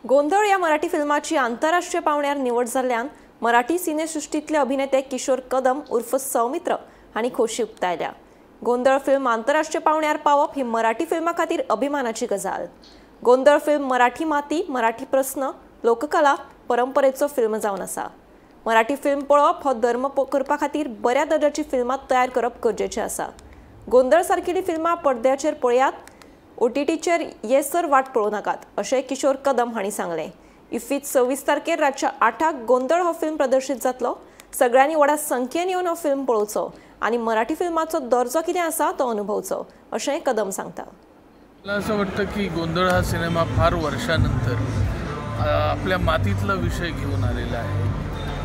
गोंधळ या मराठी फिल्माची आंतरराष्ट्रीय पावण्यार निवड जाल्ल्यान मराठी सिनेसृष्टीतले अभिनेते किशोर कदम उर्फ सौमित्र हांणी खोशी उक्तायल्या। गोंधळ फिल्म आंतरराष्ट्रीय पावण्यार पावप ही मराठी फिल्मा खातीर अभिमानाची गजाल। गोंधळ फिल्म मराठी माती, मराठी प्रश्न, लोककला, परंपरेचो फिल्म जावन आसा। मराठी फिल्म पळोवप हो धर्म करपा खातीर बऱ्या दर्जाची फिल्मां तयार करप गरजेचें आसा। गोंधळ सारकिली फिल्मां पडद्याचेर पळयात, OTTचेर येसर वाट पळोव नाकात, अशें किशोर कदम हांणी सांगलें। इफ्फीत 26 तारखेर रातच्या 8 गोंधळ हो फिल्म प्रदर्शीत जातलो। सगळ्यांनी व्हडा संख्येन येवन हो फिल्म पळोवचो आनी मराठी फिल्माचो दर्जो कितें आसा तो अनुभवचो, अशें कदम सांगता। मला असं वाटतं की गोंधळ हा सिनेमा फार वर्षानंतर आपल्या मातीतला विषय घेऊन आलेला आहे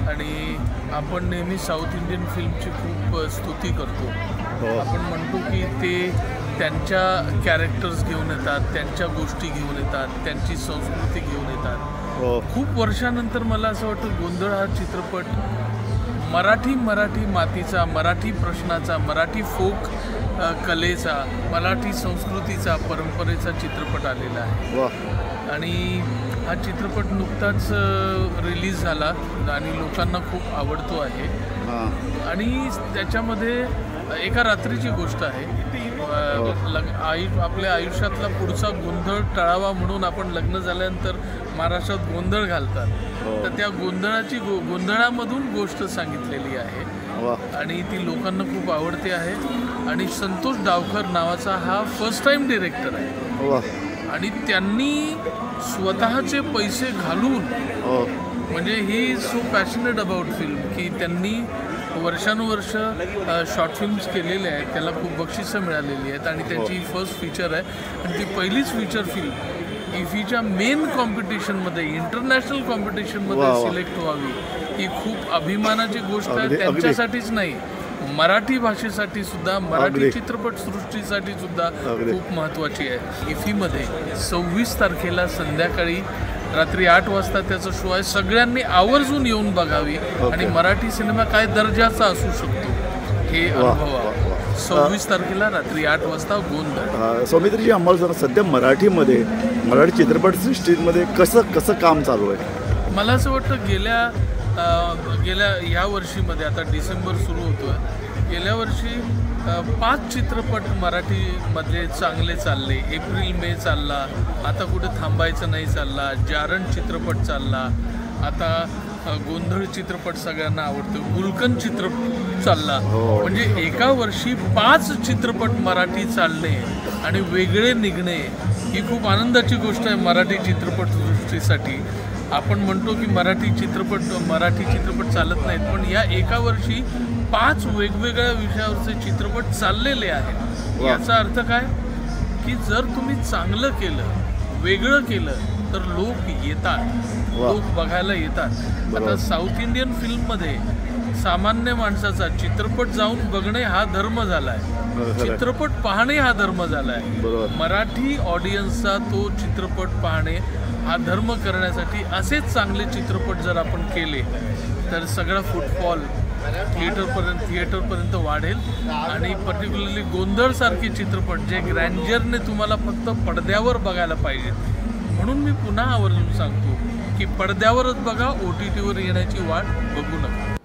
आणि आपण नेहमी साऊथ इंडियन फिल्मची खूप स्तुती करतो। आपण म्हणतो की ते त्यांच्या कॅरेक्टर्स घेऊन येतात, त्यांच्या गोष्टी घेऊन येतात, त्यांची संस्कृती घेऊन येतात। खूप वर्षानंतर मला असं वाटतं गोंधळ हा चित्रपट मराठी मातीचा, मराठी प्रश्नाचा, मराठी फोक कलेचा, मराठी संस्कृतीचा, परंपरेचा चित्रपट आलेला आहे आणि हा चित्रपट नुकताच रिलीज झाला आणि लोकांना खूप आवडतो आहे आणि त्याच्यामध्ये एका रात्रीची गोष्ट आहे। आपल्या आयुष्यातला पुढचा गोंधळ टाळावा म्हणून आपण लग्न झाल्यानंतर महाराष्ट्रात गोंधळ घालतात, तर त्या गोंधळामधून गोष्ट सांगितलेली आहे आणि ती लोकांना खूप आवडते आहे। आणि संतोष डावकर नावाचा हा फर्स्ट टाइम डिरेक्टर आहे आणि त्यांनी स्वतःचे पैसे घालून म्हणजे ही सो पॅशनेट अबाउट फिल्म की त्यांनी वर्षानुवर्ष शॉर्ट फिल्म्स केलेले आहेत, त्याला खूप बक्षिसं मिळालेली आहेत आणि त्याची फर्स्ट फीचर आहे आणि ती पहिलीच फीचर फिल्म इफीच्या मेन कॉम्पिटिशनमध्ये, इंटरनॅशनल कॉम्पिटिशनमध्ये सिलेक्ट व्हावी ही खूप अभिमानाची गोष्ट आहे। त्यांच्यासाठीच नाही, मराठी भाषेसाठी सुद्धा, मराठी चित्रपटसृष्टीसाठी सुद्धा खूप महत्त्वाची आहे। इफीमध्ये 26 तारखेला संध्याकाळी रात्री 8 वाजता त्याचा शो आहे। सगळ्यांनी आवर्जून येऊन बघावी आणि मराठी सिनेमा काय दर्जाचा असू शकतो हे अनुभवावं। 26 तारखेला रात्री 8 वाजता गोंधळ। सौमित्रजी, आम्हाला सध्या मराठीमध्ये, मराठी चित्रपटसृष्टीमध्ये कसं काम चालू आहे? मला असं वाटतं गेल्या या वर्षीमध्ये, आता डिसेंबर सुरू होतो आहे, गेल्या वर्षी 5 चित्रपट मराठीमधले चांगले चालले। एप्रिल मे चालला, आता कुठे थांबायचं नाही चालला, जारण चित्रपट चालला, आता गोंधळ चित्रपट सगळ्यांना आवडतो, गुलकंद चित्रपट चालला। म्हणजे एका वर्षी 5 चित्रपट मराठी चालणे आणि वेगळे निघणे ही खूप आनंदाची गोष्ट आहे मराठी चित्रपटसृष्टीसाठी। आपण म्हणतो की मराठी चित्रपट चालत नाहीत, पण या एका वर्षी 5 वेगवेगळ्या विषयावरचे चित्रपट चाललेले आहेत। याचा अर्थ काय की जर तुम्ही चांगलं केलं, वेगळं केलं तर लोक येतात, लोक बघायला येतात। आता साऊथ इंडियन फिल्ममध्ये सामान्य माणसाचा चित्रपट जाऊन बघणे हा धर्म झाला आहे, चित्रपट पाहणे हा धर्म झाला आहे। मराठी ऑडियन्सचा तो चित्रपट पाहणे हा धर्म करण्यासाठी असेच चांगले चित्रपट जर आपण केले तर सगळा फुटफॉल थिएटरपर्यंत वाढेल आणि पर्टिक्युलरली गोंधळसारखे चित्रपट जे ग्रँजरने तुम्हाला फक्त पडद्यावर बघायला पाहिजे। म्हणून मी पुन्हा आवर्जून सांगतो की पडद्यावरच बघा, OTTवर येण्याची वाट बघू नका।